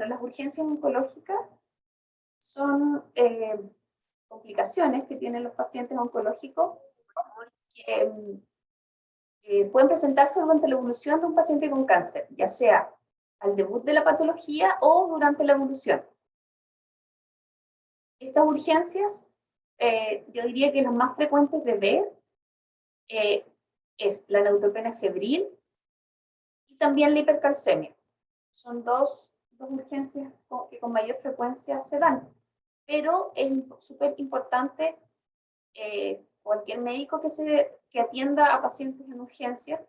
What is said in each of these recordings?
las urgencias oncológicas son complicaciones que tienen los pacientes oncológicos que pueden presentarse durante la evolución de un paciente con cáncer, ya sea al debut de la patología o durante la evolución. Estas urgencias, yo diría que las más frecuentes de ver es la neutropenia febril y también la hipercalcemia. Son dos urgencias que con mayor frecuencia se dan, pero es súper importante cualquier médico que atienda a pacientes en urgencia,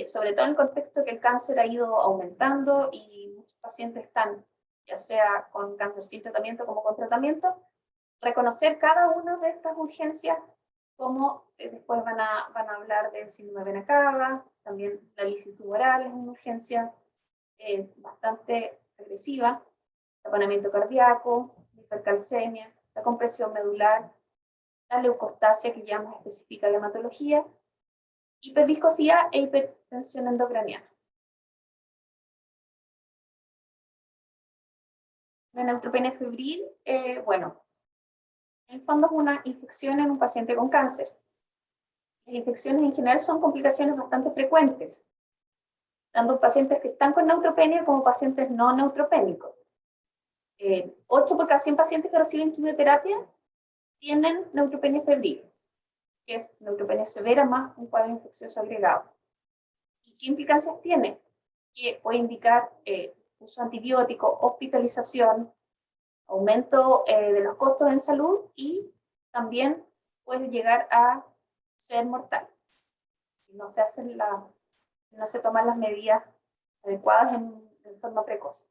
sobre todo en el contexto que el cáncer ha ido aumentando y muchos pacientes están, ya sea con cáncer sin tratamiento como con tratamiento, reconocer cada una de estas urgencias, como después van a hablar del síndrome de Benacaba, también la lisis tumoral es una urgencia bastante agresiva, taponamiento cardíaco, hipercalcemia, la compresión medular, la leucostasia, que ya más específica de hematología, hiperviscosidad e hipertensión endocraniana. La neutropenia febril, bueno, en el fondo es una infección en un paciente con cáncer. Las infecciones en general son complicaciones bastante frecuentes, tanto pacientes que están con neutropenia como pacientes no neutropénicos. 8 por cada 100 pacientes que reciben quimioterapia tienen neutropenia febril, que es neutropenia severa más un cuadro infeccioso agregado. ¿Y qué implicancias tiene? Que puede indicar uso antibiótico, hospitalización, aumento de los costos en salud y también puede llegar a ser mortal si no se hacen no se toman las medidas adecuadas en forma precoz.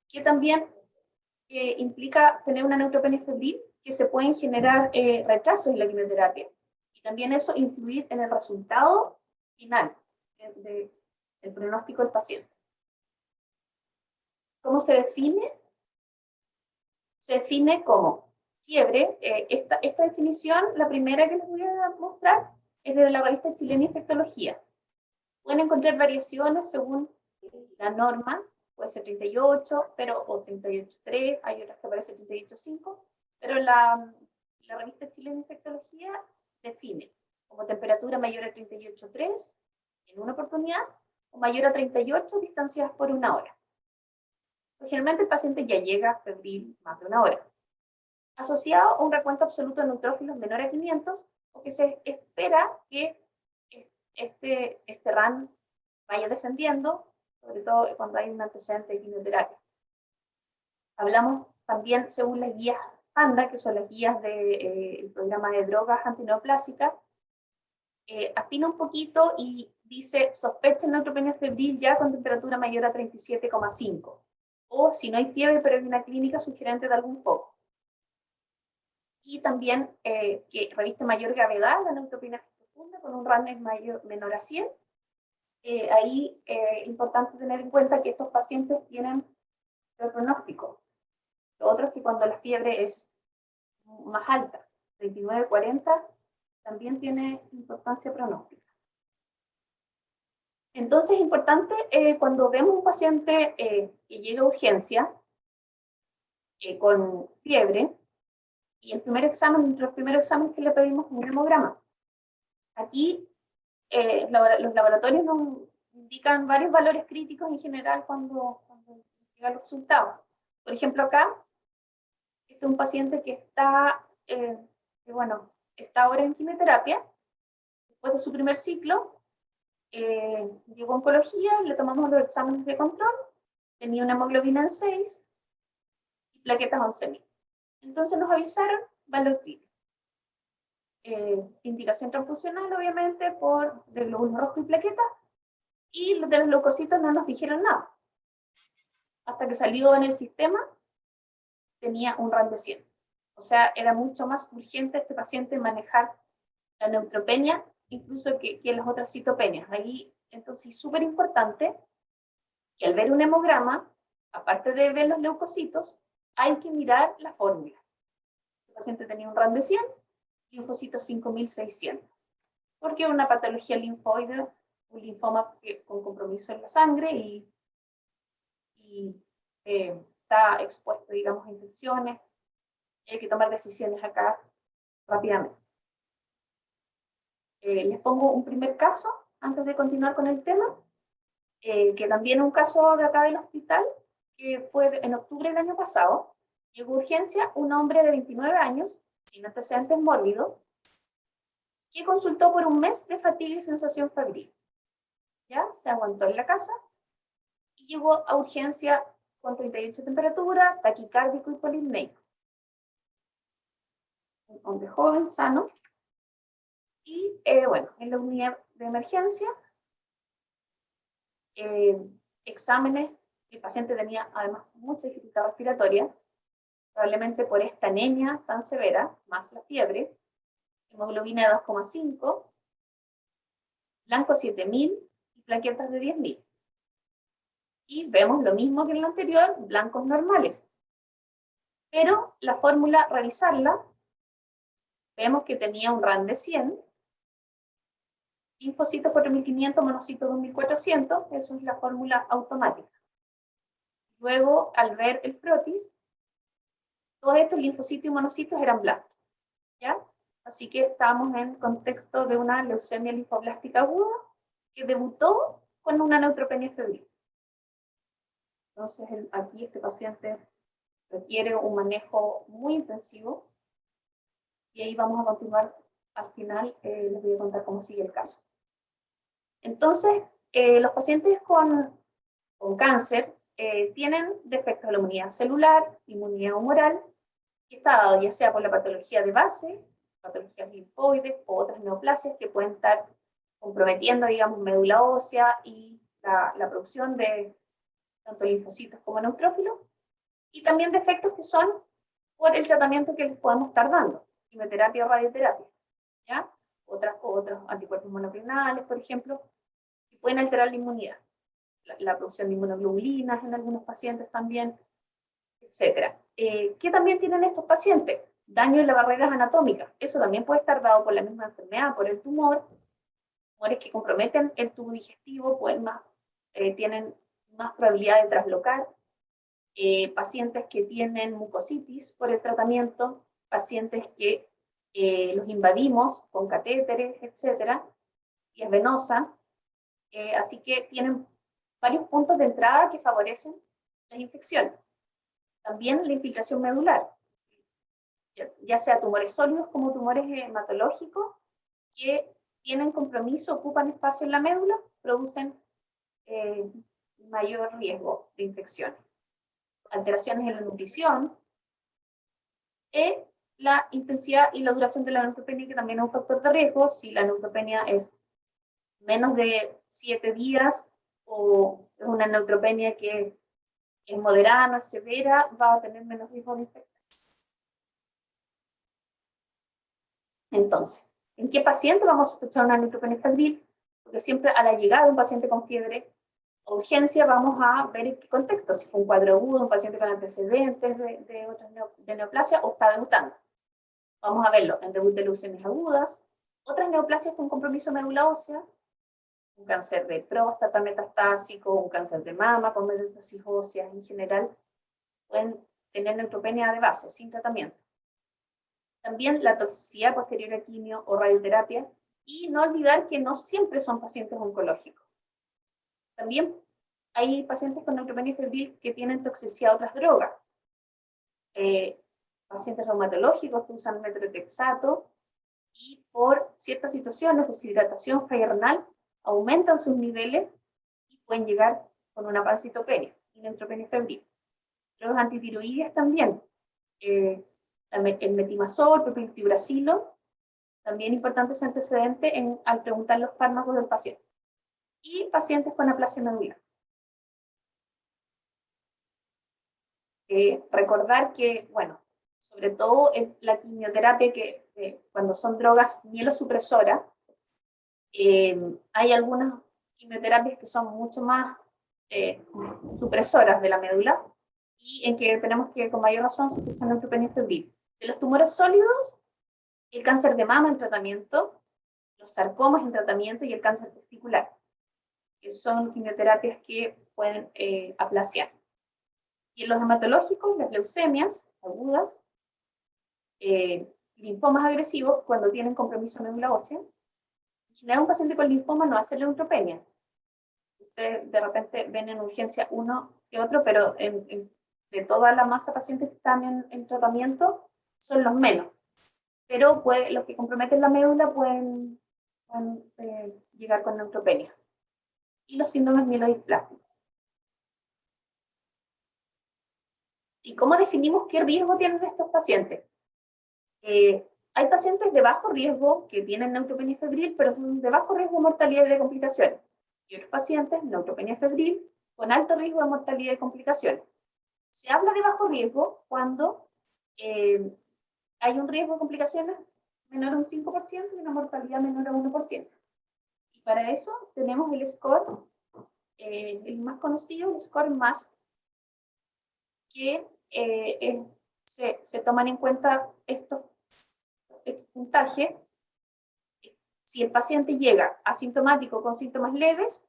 Que también implica tener una neutropenia febril, que se pueden generar retrasos en la quimioterapia y también eso influir en el resultado final del pronóstico del paciente. ¿Cómo se define? Se define como fiebre. Esta definición, la primera que les voy a mostrar, es de la revista chilena Infectología. Pueden encontrar variaciones según la norma, puede ser 38, o 38.3, hay otras que aparecen 38.5, pero la revista chilena Infectología define como temperatura mayor a 38.3 en una oportunidad, o mayor a 38 distanciadas por 1 hora. Generalmente el paciente ya llega febril más de 1 hora. Asociado a un recuento absoluto de neutrófilos menor a 500, o que se espera que este RAN vaya descendiendo, sobre todo cuando hay un antecedente de quimioterapia. Hablamos también según las guías ANDA, que son las guías del programa de drogas antineoplásicas, afina un poquito y dice sospecha neutropenia febril ya con temperatura mayor a 37,5, o si no hay fiebre pero hay una clínica sugerente de algún foco. Y también que reviste mayor gravedad la neutropenia profunda con un RAN menor a 100. Ahí es importante tener en cuenta que estos pacientes tienen el pronóstico. Lo otro es que cuando la fiebre es más alta, 39-40, también tiene importancia pronóstica. Entonces es importante cuando vemos un paciente que llega a urgencia con fiebre, y el primer examen, entre los primeros exámenes que le pedimos es un hemograma. Aquí los laboratorios nos indican varios valores críticos en general cuando llegan los resultados. Por ejemplo, acá, este es un paciente que está, está ahora en quimioterapia, después de su primer ciclo, llegó a oncología, le tomamos los exámenes de control, tenía una hemoglobina en 6 y plaquetas 11.000. Entonces nos avisaron valor crítico. Indicación transfusional, obviamente, por de glóbulos rojos y plaquetas, y de los leucocitos no nos dijeron nada. Hasta que salió en el sistema, tenía un RAN de 100. O sea, era mucho más urgente este paciente manejar la neutropenia, incluso que las otras citopenias. Ahí, entonces, es súper importante que al ver un hemograma, aparte de ver los leucocitos, hay que mirar la fórmula. El paciente tenía un RAN de 100, linfocitos 5.600, porque es una patología linfoide, un linfoma con compromiso en la sangre y está expuesto, digamos, a infecciones, hay que tomar decisiones acá rápidamente. Les pongo un primer caso, antes de continuar con el tema, que también es un caso de acá del hospital, que fue en octubre del año pasado. Llegó a urgencia un hombre de 29 años, sin antecedentes mórbidos, que consultó por un mes de fatiga y sensación febril. ¿Ya? Se aguantó en la casa y llegó a urgencia con 38 de temperatura, taquicárdico y polipneico. Un hombre joven, sano. Y bueno, en la unidad de emergencia, exámenes, el paciente tenía además mucha dificultad respiratoria, probablemente por esta anemia tan severa, más la fiebre, hemoglobina de 2,5, blanco 7000 y plaquetas de 10.000. Y vemos lo mismo que en lo anterior, blancos normales. Pero la fórmula, revisarla, vemos que tenía un RAN de 100, linfocitos 4500, monocitos 2400, eso es la fórmula automática. Luego, al ver el frotis, todos estos linfocitos y monocitos eran blastos, ¿ya? Así que estábamos en contexto de una leucemia linfoblástica aguda que debutó con una neutropenia febril. Entonces, aquí este paciente requiere un manejo muy intensivo y ahí vamos a continuar al final, les voy a contar cómo sigue el caso. Entonces, los pacientes con cáncer tienen defectos de la inmunidad celular, inmunidad humoral, que está dado ya sea por la patología de base, patologías linfoides o otras neoplasias que pueden estar comprometiendo, digamos, médula ósea y la producción de tanto linfocitos como neutrófilos, y también defectos que son por el tratamiento que les podemos estar dando, quimioterapia o radioterapia, ¿ya? Otros anticuerpos monoclonales, por ejemplo, que pueden alterar la inmunidad, la producción de inmunoglobulinas en algunos pacientes también, etc. ¿Qué también tienen estos pacientes? Daño en las barreras anatómicas. Eso también puede estar dado por la misma enfermedad, por el tumor. Tumores que comprometen el tubo digestivo tienen más probabilidad de traslocar. Pacientes que tienen mucositis por el tratamiento, pacientes que los invadimos con catéteres, etc., y es venosa. Así que tienen varios puntos de entrada que favorecen las infecciones. También la infiltración medular, ya sea tumores sólidos como tumores hematológicos, que tienen compromiso, ocupan espacio en la médula, producen mayor riesgo de infección. Alteraciones en la nutrición, la intensidad y la duración de la neutropenia, que también es un factor de riesgo. Si la neutropenia es menos de 7 días o es una neutropenia que es moderada, no es severa, va a tener menos riesgo de infectarse. Entonces, ¿en qué paciente vamos a sospechar una neutropenia febril? Porque siempre a la llegada de un paciente con fiebre o urgencia vamos a ver en qué contexto, si fue un cuadro agudo, un paciente con antecedentes de neoplasia o está debutando. Vamos a verlo en debut de leucemias agudas, otras neoplasias con compromiso médula ósea, un cáncer de próstata metastásico, un cáncer de mama con metástasis óseas en general, pueden tener neutropenia de base, sin tratamiento. También la toxicidad posterior a quimio o radioterapia, y no olvidar que no siempre son pacientes oncológicos. También hay pacientes con neutropenia febril que tienen toxicidad a otras drogas. Pacientes reumatológicos que usan metrotexato y por ciertas situaciones, deshidratación, falla renal, aumentan sus niveles y pueden llegar con una pancitopenia y neutropenia febril. Los antitiroides también, el metimazol, propiltiuracilo, también importante ese antecedente al preguntar los fármacos del paciente. Y pacientes con aplasia medular. Recordar que, bueno, sobre todo la quimioterapia, que cuando son drogas mielosupresoras, hay algunas quimioterapias que son mucho más supresoras de la médula y en que tenemos que, con mayor razón, sospechar neutropenia febril. De los tumores sólidos, el cáncer de mama en tratamiento, los sarcomas en tratamiento y el cáncer testicular, que son quimioterapias que pueden aplaciar. Y en los hematológicos, las leucemias agudas, linfomas agresivos, cuando tienen compromiso de médula ósea, en general un paciente con linfoma no hace neutropenia. Ustedes de repente ven en urgencia uno que otro, pero de toda la masa de pacientes que están en tratamiento, son los menos. Pero los que comprometen la médula pueden llegar con neutropenia. Y los síndromes mielodisplácticos. ¿Y cómo definimos qué riesgo tienen estos pacientes? Hay pacientes de bajo riesgo que tienen neutropenia febril, pero son de bajo riesgo de mortalidad y de complicaciones. Y otros pacientes, neutropenia febril, con alto riesgo de mortalidad y complicaciones. Se habla de bajo riesgo cuando hay un riesgo de complicaciones menor a un 5% y una mortalidad menor a 1%. Y para eso tenemos el score, el más conocido, el score MAS, que se toman en cuenta estos puntajes. Si el paciente llega asintomático con síntomas leves,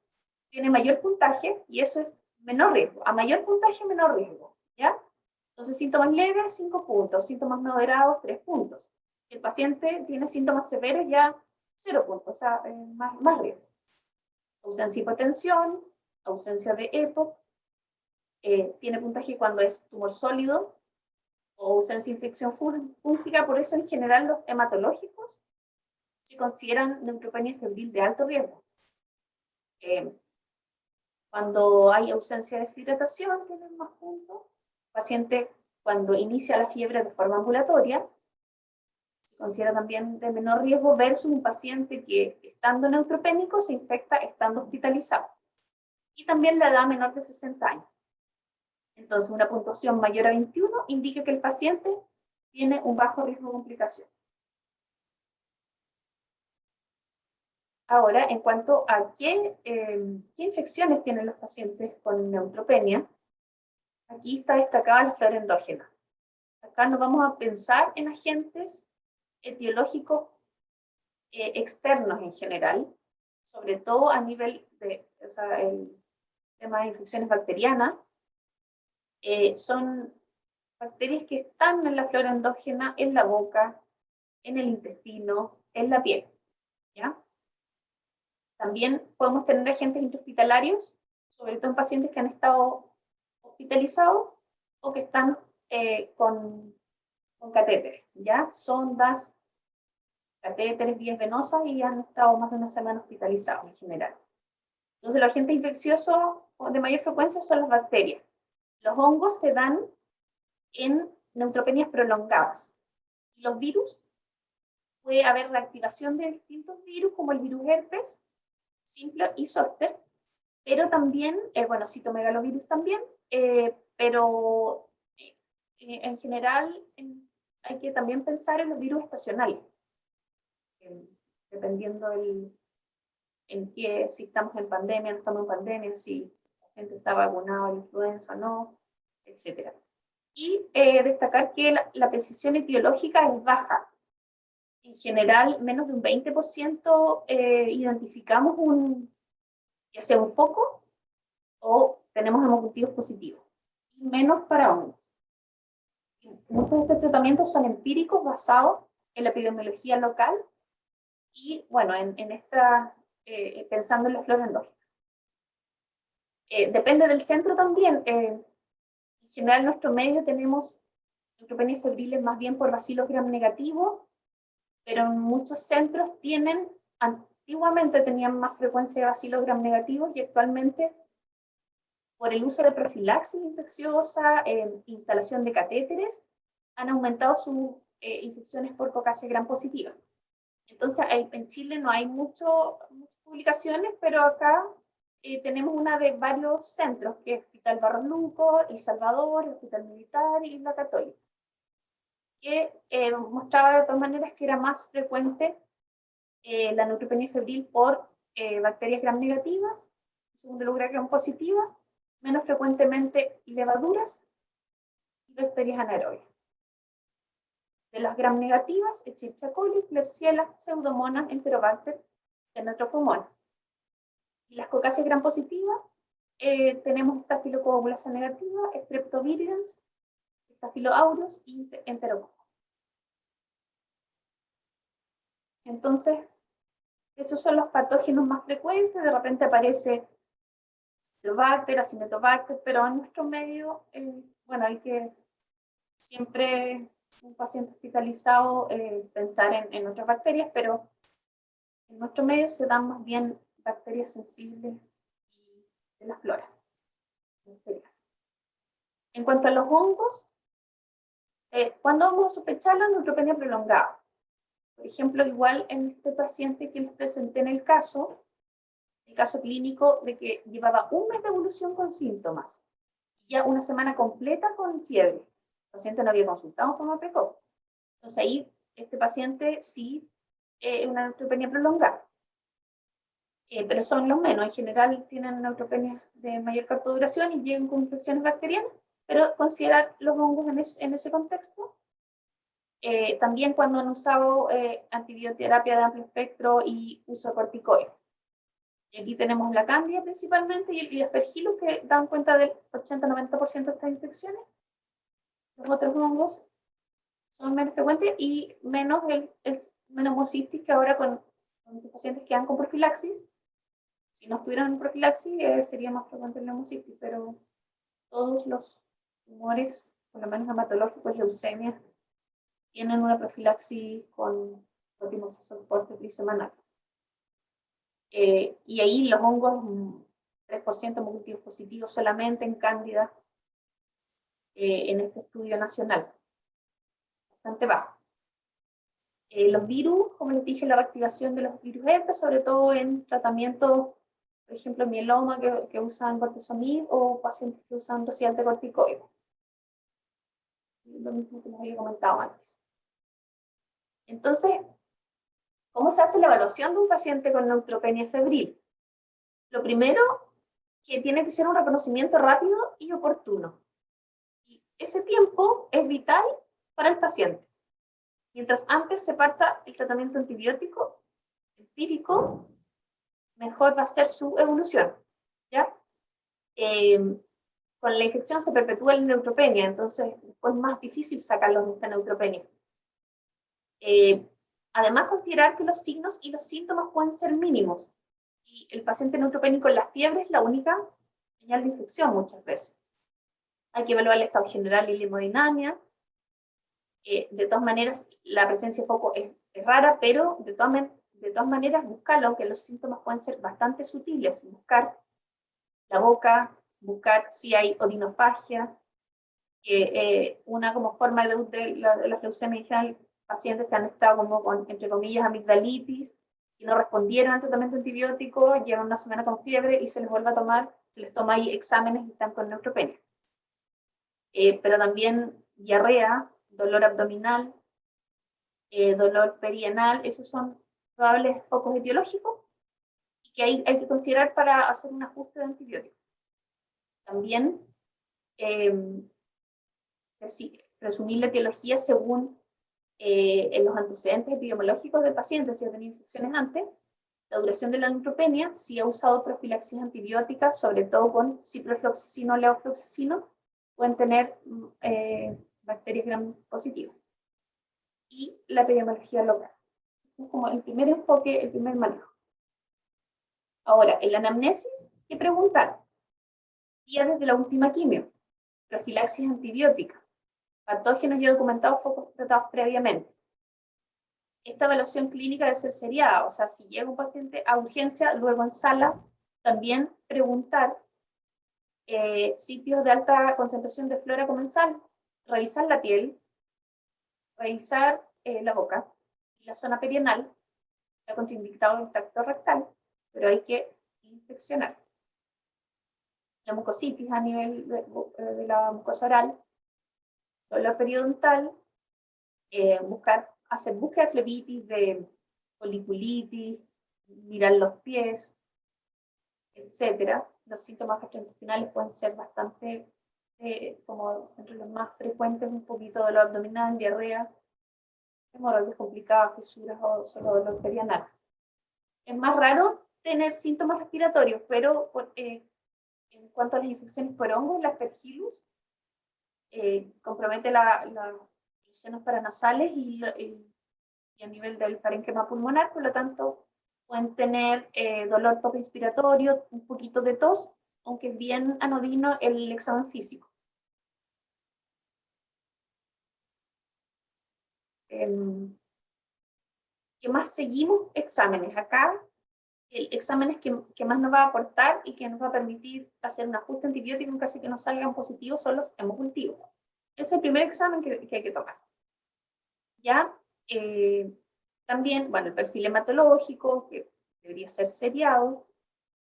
tiene mayor puntaje y eso es menor riesgo. A mayor puntaje, menor riesgo, ¿ya? Entonces, síntomas leves, 5 puntos. Síntomas moderados, 3 puntos. Si el paciente tiene síntomas severos, ya 0 puntos, o sea, más riesgo. Ausencia de hipotensión, ausencia de EPOC, tiene puntaje cuando es tumor sólido, o ausencia de infección fúngica. Por eso, en general, los hematológicos se consideran neutropenia febril de alto riesgo. Cuando hay ausencia de deshidratación, tienen más puntos. Paciente, cuando inicia la fiebre de forma ambulatoria, se considera también de menor riesgo versus un paciente que, estando neutropénico, se infecta estando hospitalizado. Y también la edad menor de 60 años. Entonces, una puntuación mayor a 21 indica que el paciente tiene un bajo riesgo de complicación. Ahora, en cuanto a qué infecciones tienen los pacientes con neutropenia, aquí está destacada la flora endógena. Acá nos vamos a pensar en agentes etiológicos externos en general, sobre todo a nivel de, o sea, el tema de infecciones bacterianas. Son bacterias que están en la flora endógena, en la boca, en el intestino, en la piel, ¿ya? También podemos tener agentes intrahospitalarios, sobre todo en pacientes que han estado hospitalizados o que están con catéteres, ¿ya? Sondas, catéteres, vías venosas y han estado más de una semana hospitalizados en general. Entonces, los agentes infecciosos de mayor frecuencia son las bacterias. Los hongos se dan en neutropenias prolongadas. Los virus, puede haber reactivación de distintos virus, como el virus herpes, simple y zóster, pero también, bueno, citomegalovirus también, pero en general hay que también pensar en los virus estacionales, dependiendo en qué, si estamos en pandemia, no estamos en pandemia, si el paciente está vacunado de influenza o no, etc. Y destacar que la precisión etiológica es baja. En general, menos de un 20% identificamos ya sea un foco o tenemos hemocultivos positivos, y menos para hongos. Muchos de estos tratamientos son empíricos, basados en la epidemiología local y, bueno, pensando en la flora endógena. Depende del centro también. En general, en nuestro medio tenemos neutropenias febriles más bien por bacilos gram negativos, pero en muchos centros antiguamente tenían más frecuencia de bacilos gram negativos y actualmente, por el uso de profilaxis infecciosa, instalación de catéteres, han aumentado sus infecciones por Caucasia gram positiva. Entonces, en Chile no hay muchas publicaciones, pero acá tenemos una de varios centros, que es el Hospital Barros Luco, El Salvador, el Hospital Militar y la Católica, que mostraba de todas maneras que era más frecuente la neutropenia febril por bacterias gram negativas, en segundo lugar gram positivas, menos frecuentemente levaduras y bacterias anaerobias. De las gram negativas, Escherichia coli, Klebsiella, Pseudomonas, Enterobacter, Tenotrophomonas. Y las Caucasia gram positivas, tenemos estafilocoagulación negativa, streptovirens, Staphylo aureus y Enterococcus. Entonces, esos son los patógenos más frecuentes. De repente aparece Helicobacter, Acinetobacter, pero en nuestro medio, bueno, hay que siempre, un paciente hospitalizado, pensar en otras bacterias, pero en nuestro medio se dan más bien bacterias sensibles de la flora. En cuanto a los hongos, ¿cuándo vamos a sospechar la neutropenia prolongada? Por ejemplo, igual en este paciente que les presenté en el caso clínico de que llevaba un mes de evolución con síntomas, ya una semana completa con fiebre. El paciente no había consultado en forma precoz. Entonces ahí, este paciente sí es una neutropenia prolongada. Pero son los menos. En general tienen neutropenia de mayor corta duración y llegan con infecciones bacterianas, pero considerar los hongos en ese contexto. También cuando han usado antibioterapia de amplio espectro y uso de corticoides. Y aquí tenemos la cándida principalmente y el aspergillus, que dan cuenta del 80-90% de estas infecciones. Los otros hongos son menos frecuentes y menos el pneumocystis, que ahora con los pacientes que dan con profilaxis, si no estuvieran en profilaxis sería más frecuente el pneumocystis, pero todos los tumores, por lo menos hematológicos, leucemias, tienen una profilaxis con protimozazol trisemanal. Y ahí los hongos, 3% multiplicativos positivos solamente en cándida en este estudio nacional. Bastante bajo. Los virus, como les dije, la reactivación de los virus herpes, sobre todo en tratamientos, por ejemplo, mieloma que usan bortezomib o pacientes que usan dosis de corticoides. Lo mismo que les había comentado antes. Entonces, ¿cómo se hace la evaluación de un paciente con neutropenia febril? Lo primero, que tiene que ser un reconocimiento rápido y oportuno. Y ese tiempo es vital para el paciente. Mientras antes se parta el tratamiento antibiótico empírico, mejor va a ser su evolución, ¿ya? Con la infección se perpetúa la neutropenia, entonces después es más difícil sacarlos de esta neutropenia. Además, considerar que los signos y los síntomas pueden ser mínimos, y el paciente neutropénico en la fiebre es la única señal de infección muchas veces. Hay que evaluar el estado general y la hemodinamia. De todas maneras, la presencia de foco es rara, pero de todas maneras buscarlo, aunque los síntomas pueden ser bastante sutiles, buscar la boca, buscar si hay odinofagia, una como forma de las leucemias en general, pacientes que han estado como con, entre comillas, amigdalitis, y no respondieron al tratamiento antibiótico, llevan una semana con fiebre y se les vuelve a tomar, se les toma ahí exámenes y están con neutropenia. Pero también diarrea, dolor abdominal, dolor perianal, esos son probables focos etiológicos y que hay que considerar para hacer un ajuste de antibióticos. También resumir la etiología según en los antecedentes epidemiológicos del paciente, si ha tenido infecciones antes, la duración de la neutropenia, si ha usado profilaxis antibiótica, sobre todo con ciprofloxacino o levofloxacino, pueden tener bacterias gram positivas. Y la epidemiología local. Es como el primer enfoque, el primer manejo. Ahora, en la anamnesis, ¿qué preguntar? Días desde la última quimio, profilaxis antibiótica, patógenos ya documentados, focos tratados previamente. Esta evaluación clínica debe ser seriada, o sea, si llega un paciente a urgencia, luego en sala, también preguntar sitios de alta concentración de flora comensal, revisar la piel, revisar la boca y la zona perianal, está contraindicado el tacto rectal, pero hay que inspeccionar. La mucositis a nivel de la mucosa oral, dolor periodontal, hacer búsqueda de flebitis, de foliculitis, mirar los pies, etcétera. Los síntomas gastrointestinales pueden ser bastante, como entre los más frecuentes, un poquito de dolor abdominal, diarrea, hemorroides complicadas, fisuras o solo dolor perianal. Es más raro tener síntomas respiratorios, pero En cuanto a las infecciones por hongo, el Aspergillus compromete los senos paranasales y a nivel del parénquima pulmonar, por lo tanto, pueden tener dolor poco inspiratorio, un poquito de tos, aunque es bien anodino el examen físico. ¿Qué más seguimos? Exámenes. Acá, el examen que más nos va a aportar y que nos va a permitir hacer un ajuste antibiótico en caso de que nos salgan positivos son los hemocultivos. Ese es el primer examen que hay que tomar. Ya, también, bueno, el perfil hematológico, que debería ser seriado,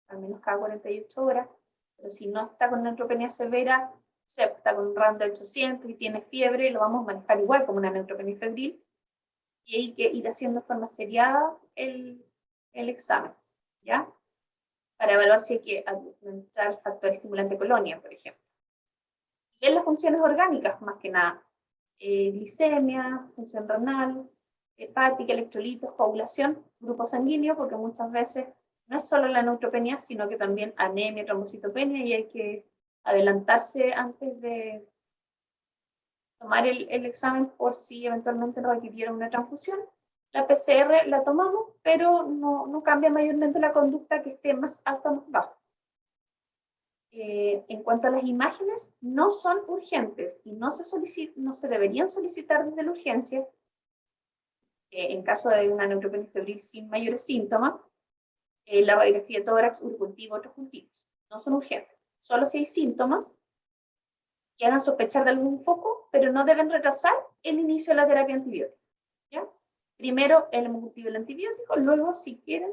al menos cada 48 horas, pero si no está con neutropenia severa, se está con un RAM de 800 y tiene fiebre, lo vamos a manejar igual como una neutropenia febril, y hay que ir haciendo de forma seriada el examen, ¿ya? Para evaluar si hay que aumentar el factor estimulante colonia, por ejemplo. Y ver las funciones orgánicas, más que nada. Glicemia, función renal, hepática, electrolitos, coagulación, grupo sanguíneo, porque muchas veces no es solo la neutropenia, sino que también anemia, trombocitopenia, y hay que adelantarse antes de tomar el examen por si eventualmente nos requiriera una transfusión. La PCR la tomamos, pero no cambia mayormente la conducta que esté más alta o más baja. En cuanto a las imágenes, no son urgentes y no se deberían solicitar desde la urgencia en caso de una neutropenia febril sin mayores síntomas, la radiografía de tórax, urocultivo, otros cultivos. No son urgentes. Solo si hay síntomas que hagan sospechar de algún foco, pero no deben retrasar el inicio de la terapia antibiótica. ¿Ya? Primero el hemocultivo y el antibiótico, luego, si quieren,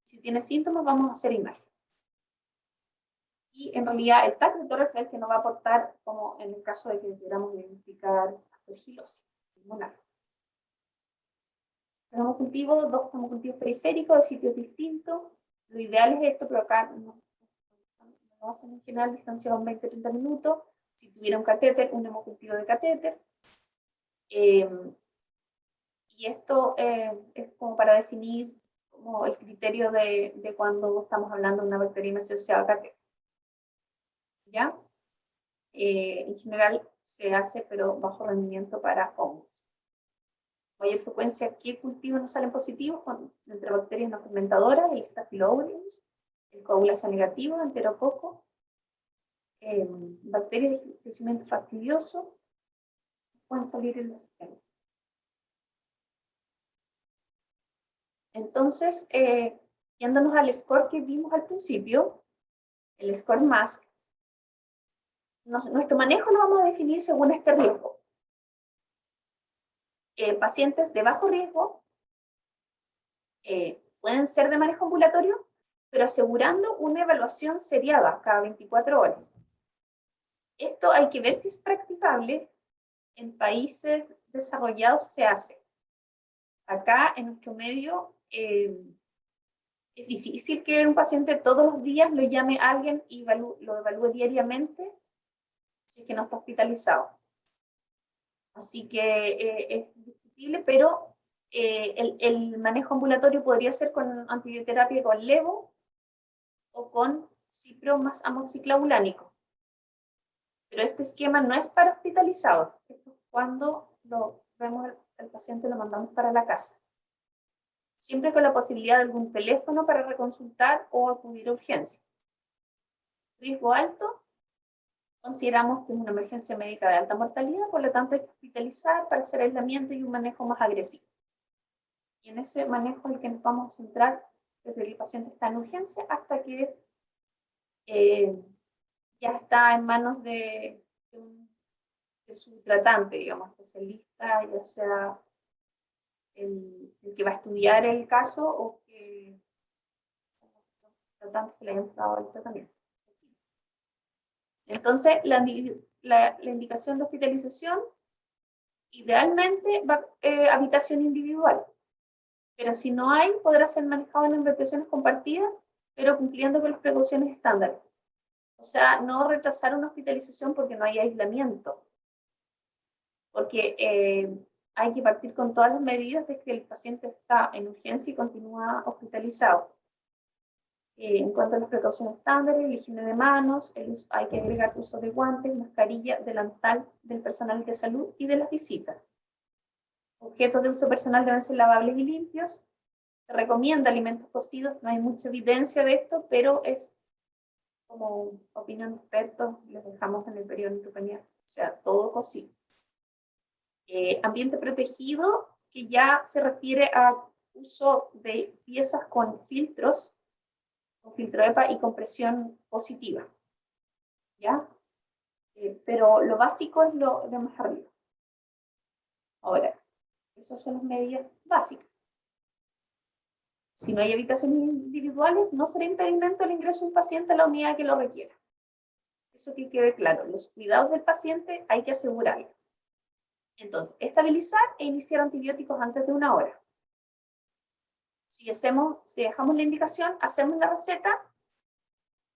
si tiene síntomas, vamos a hacer imagen. Y en realidad el TAC de tórax es el que nos va a aportar, como en el caso de que queramos identificar aspergilosis pulmonar. El hemocultivo, dos hemocultivos periféricos de sitios distintos. Lo ideal es esto, pero acá no hacen en general distanciado 20-30 minutos. Si tuviera un catéter, un hemocultivo de catéter. Y esto es como para definir como el criterio de cuando estamos hablando de una bacteria asociada a catéter. ¿Ya? En general se hace, pero bajo rendimiento para hongos. Mayor frecuencia, ¿qué cultivos nos salen positivos? Entre bacterias no fermentadoras, el Staphylococcus, el coagulasa negativo, enterococo, bacterias de crecimiento fastidioso, pueden salir en los sistemas. Entonces, yéndonos al score que vimos al principio, el score MASC, nuestro manejo lo vamos a definir según este riesgo. Pacientes de bajo riesgo pueden ser de manejo ambulatorio, pero asegurando una evaluación seriada cada 24 horas. Esto hay que ver si es practicable. En países desarrollados se hace. Acá, en nuestro medio, es difícil que un paciente todos los días lo llame a alguien y lo evalúe diariamente si es que no está hospitalizado. Así que es discutible, pero el manejo ambulatorio podría ser con antibioterapia con levo o con cipro más amoxiclavulánico. Pero este esquema no es para hospitalizados. Esto es cuando lo vemos al paciente, lo mandamos para la casa. Siempre con la posibilidad de algún teléfono para reconsultar o acudir a urgencia. Riesgo alto, consideramos que es una emergencia médica de alta mortalidad, por lo tanto hay que hospitalizar para hacer aislamiento y un manejo más agresivo. Y en ese manejo es el que nos vamos a centrar desde que el paciente está en urgencia hasta que ya está en manos de su tratante, digamos, especialista, ya sea el que va a estudiar el caso o que tratantes que le hayan dado el tratamiento. Entonces, la indicación de hospitalización, idealmente, va habitación individual, pero si no hay, podrá ser manejado en habitaciones compartidas, pero cumpliendo con las precauciones estándar. O sea, no retrasar una hospitalización porque no hay aislamiento, porque hay que partir con todas las medidas de que el paciente está en urgencia y continúa hospitalizado. En cuanto a las precauciones estándares, la higiene de manos, hay que agregar uso de guantes, mascarilla, delantal del personal de salud y de las visitas. Objetos de uso personal deben ser lavables y limpios. Se recomienda alimentos cocidos, no hay mucha evidencia de esto, pero es como opinión de expertos, les dejamos en el periodo neutropenia, o sea, todo cocido. Ambiente protegido, que ya se refiere a uso de piezas con filtros, con filtro EPA y compresión positiva, ¿ya? Pero lo básico es lo de más arriba. Ahora, esas son las medidas básicas. Si no hay habitaciones individuales, no será impedimento el ingreso de un paciente a la unidad que lo requiera. Eso que quede claro, los cuidados del paciente hay que asegurarlo. Entonces, estabilizar e iniciar antibióticos antes de 1 hora. Si dejamos la indicación, hacemos la receta,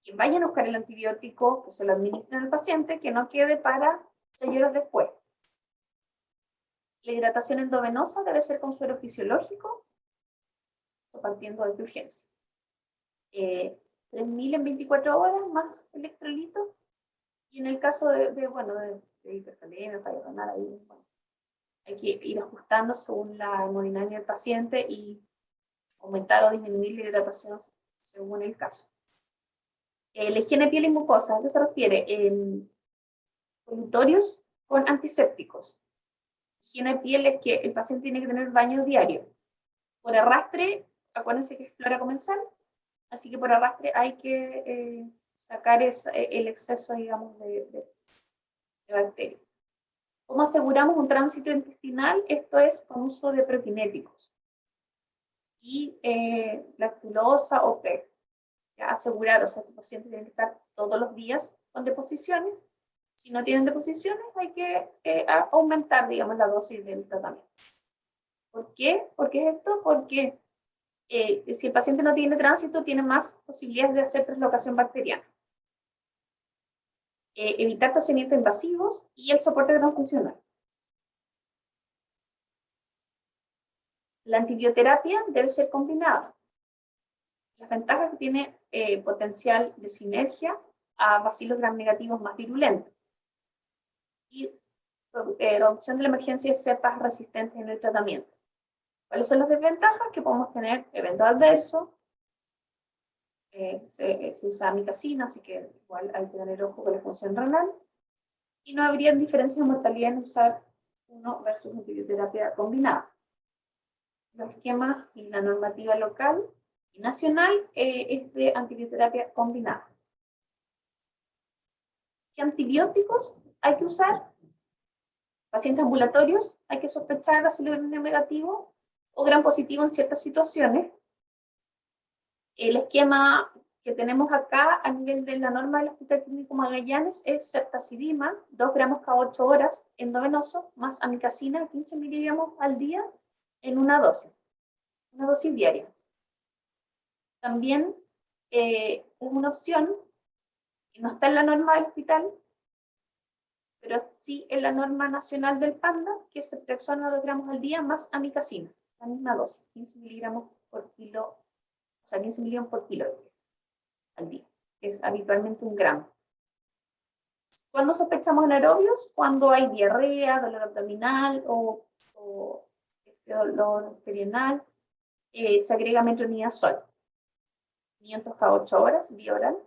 que vayan a buscar el antibiótico, que se lo administren al paciente, que no quede para 6 horas después. La hidratación endovenosa debe ser con suero fisiológico, partiendo de urgencia. 3.000 en 24 horas, más electrolitos. Y en el caso de hipercalemia, falla renal, bueno, hay que ir ajustando según la hemodinámica del paciente y aumentar o disminuir la hidratación según el caso. La higiene de piel y mucosa, ¿a qué se refiere? Colutorios con antisépticos. Higiene de piel es que el paciente tiene que tener baño diario. Por arrastre, acuérdense que es flora comensal, así que por arrastre hay que sacar el exceso, digamos, de bacterias. ¿Cómo aseguramos un tránsito intestinal? Esto es con uso de prokinéticos. Y lactulosa o PEG. Ya asegurar, o sea, tu paciente tiene que estar todos los días con deposiciones. Si no tienen deposiciones, hay que aumentar, digamos, la dosis del tratamiento. ¿Por qué? ¿Por qué es esto? Porque si el paciente no tiene tránsito, tiene más posibilidades de hacer translocación bacteriana. Evitar procedimientos invasivos y el soporte transfusional. La antibioterapia debe ser combinada. Las ventajas que tiene potencial de sinergia a bacilos gram negativos más virulentos. Y reducción de la emergencia de cepas resistentes en el tratamiento. ¿Cuáles son las desventajas? Que podemos tener eventos adversos, se usa amicacina, así que igual hay que tener ojo con la función renal, y no habría diferencia de mortalidad en usar uno versus antibioterapia combinada. Los esquemas y la normativa local y nacional es de antibioterapia combinada. ¿Qué antibióticos hay que usar? Pacientes ambulatorios, hay que sospechar bacilo negativo o gram positivo en ciertas situaciones. El esquema que tenemos acá a nivel de la norma del Hospital Clínico Magallanes es ceftazidima, 2 gramos cada 8 horas endovenoso, más amicacina, 15 miligramos al día en una dosis diaria. También es una opción que no está en la norma del hospital, pero sí en la norma nacional del PANDA, que es ceftriaxona 2 gramos al día más amicacina, la misma dosis, 15 miligramos por kilo, o sea, 15 miligramos por kilo al día. Es habitualmente 1 gramo. ¿Cuándo sospechamos anaerobios? Cuando hay diarrea, dolor abdominal o dolor perianal. Se agrega metronidazol, 500 cada 8 horas, vía oral.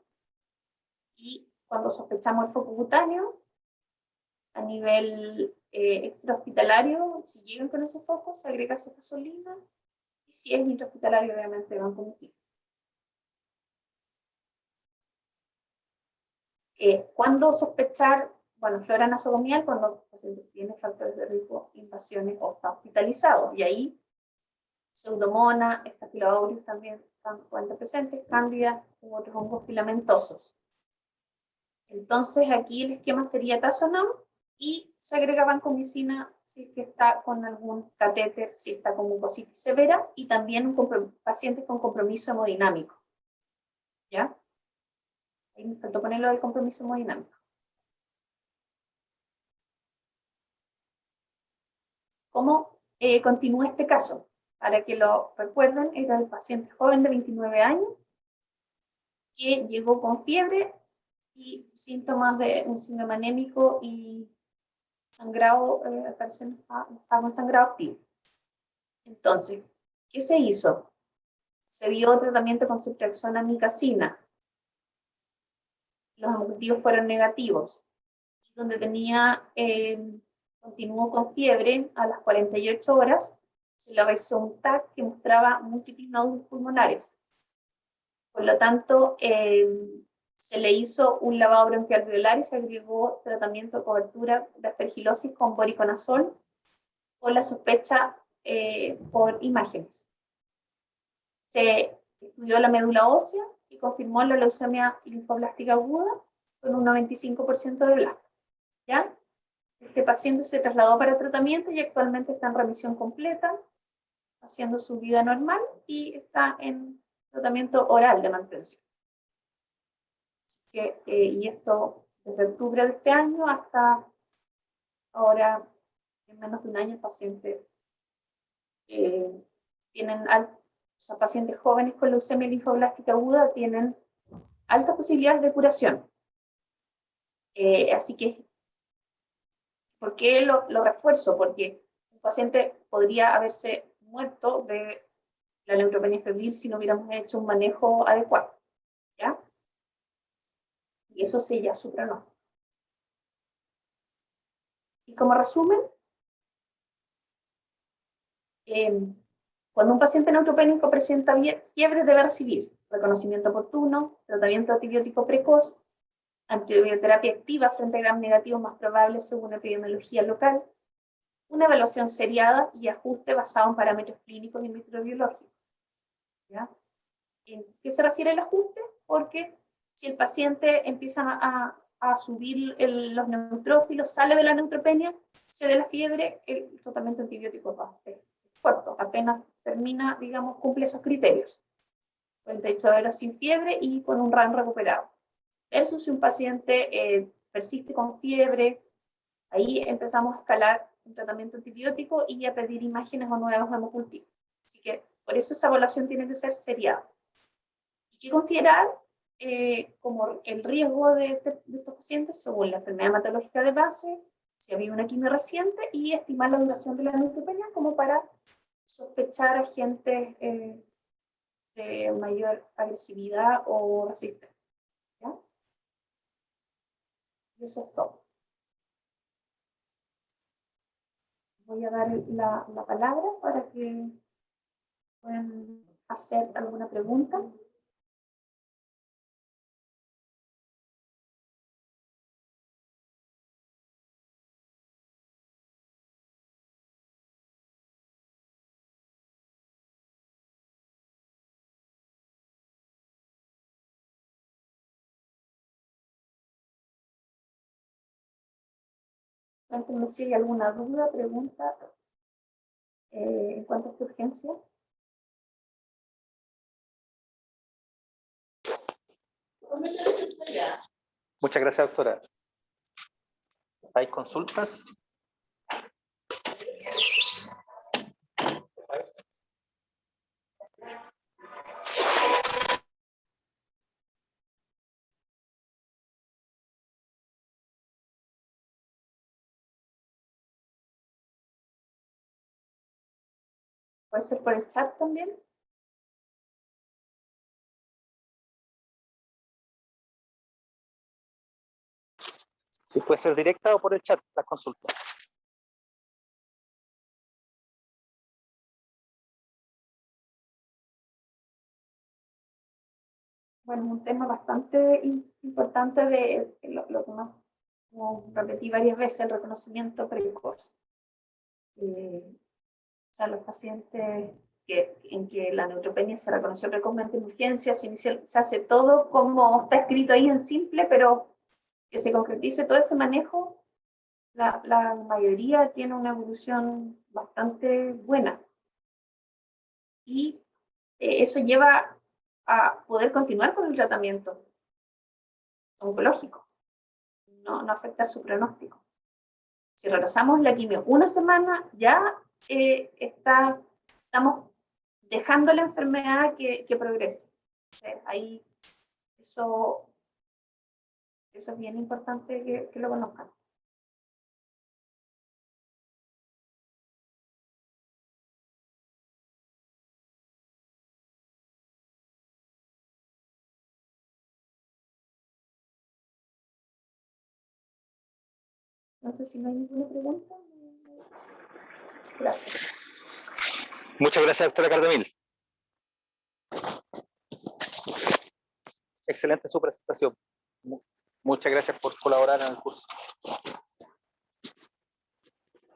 Y cuando sospechamos el foco cutáneo, a nivel extrahospitalario, si llegan con ese foco, se agrega cefazolina. Y si es intrahospitalario, obviamente vancomicina. ¿Cuándo sospechar? Bueno, flora nasocomial cuando el paciente tiene factores de riesgo, invasiones o está hospitalizado. Y ahí, pseudomonas, estafiloaureus también están presentes, cándida u otros hongos filamentosos. Entonces, aquí el esquema sería tazonam y se agrega vancomicina si es que está con algún catéter, si está con mucositis severa, y también pacientes con compromiso hemodinámico. ¿Ya? Ahí me faltó ponerlo del compromiso hemodinámico. ¿Cómo continúa este caso? Para que lo recuerden, era el paciente joven de 29 años, que llegó con fiebre y síntomas de un síndrome anémico y sangrado, estaba con sangrado activo. Entonces, ¿qué se hizo? Se dio tratamiento con ceftriaxona amikacina. Los objetivos fueron negativos. Donde continuó con fiebre, a las 48 horas se le realizó un TAC que mostraba múltiples nódulos pulmonares. Por lo tanto, se le hizo un lavado bronquialveolar y se agregó tratamiento de cobertura de aspergilosis con voriconazol con la sospecha por imágenes. Se estudió la médula ósea y confirmó la leucemia linfoblástica aguda con un 95% de blastos. ¿Ya? Este paciente se trasladó para tratamiento y actualmente está en remisión completa, haciendo su vida normal y está en tratamiento oral de mantención. Y esto desde octubre de este año hasta ahora, en menos de un año, el paciente pacientes jóvenes con leucemia linfoblástica aguda tienen altas posibilidades de curación. Así que, ¿por qué lo refuerzo? Porque un paciente podría haberse muerto de la neutropenia febril si no hubiéramos hecho un manejo adecuado, ¿ya? Y eso sella su pronóstico. Y como resumen, cuando un paciente neutropénico presenta fiebre, debe recibir reconocimiento oportuno, tratamiento antibiótico precoz, antibioterapia activa frente a gram negativos más probables según epidemiología local, una evaluación seriada y ajuste basado en parámetros clínicos y microbiológicos. ¿Ya? ¿En qué se refiere el ajuste? Porque si el paciente empieza a subir los neutrófilos, sale de la neutropenia, se da la fiebre, el tratamiento antibiótico es corto, apenas termina, digamos, cumple esos criterios. 48 horas sin fiebre y con un RAM recuperado. Versus si un paciente persiste con fiebre, ahí empezamos a escalar un tratamiento antibiótico y a pedir imágenes o nuevos hemocultivos. Así que por eso esa evaluación tiene que ser seriada. ¿Y qué considerar como el riesgo de estos pacientes según la enfermedad hematológica de base, si había una quimio reciente, y estimar la duración de la neutropenia como para sospechar agentes de mayor agresividad o resistencia. ¿Ya? Y eso es todo. Voy a dar la palabra para que puedan hacer alguna pregunta. Cuéntenme si hay alguna duda, pregunta en cuanto a esta urgencia. Muchas gracias, doctora. ¿Hay consultas? Puede ser por el chat también. Sí, puede ser directa o por el chat, la consulta. Bueno, un tema bastante importante de lo que más como repetí varias veces, el reconocimiento precoz. O sea, los pacientes en que la neutropenia se reconoció precozmente en urgencia, se hace todo como está escrito ahí en simple, pero que se concretice todo ese manejo, la mayoría tiene una evolución bastante buena. Y eso lleva a poder continuar con el tratamiento oncológico, no afectar su pronóstico. Si retrasamos la quimio una semana, ya estamos dejando la enfermedad que progrese. Entonces, ahí Eso es bien importante que lo conozcan. No sé si no hay ninguna pregunta. Gracias. Muchas gracias, doctora Cardemil. Excelente su presentación. Muchas gracias por colaborar en el curso.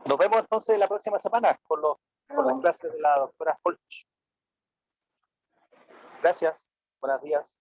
Nos vemos entonces la próxima semana con las clases de la doctora Holch. Gracias. Buenos días.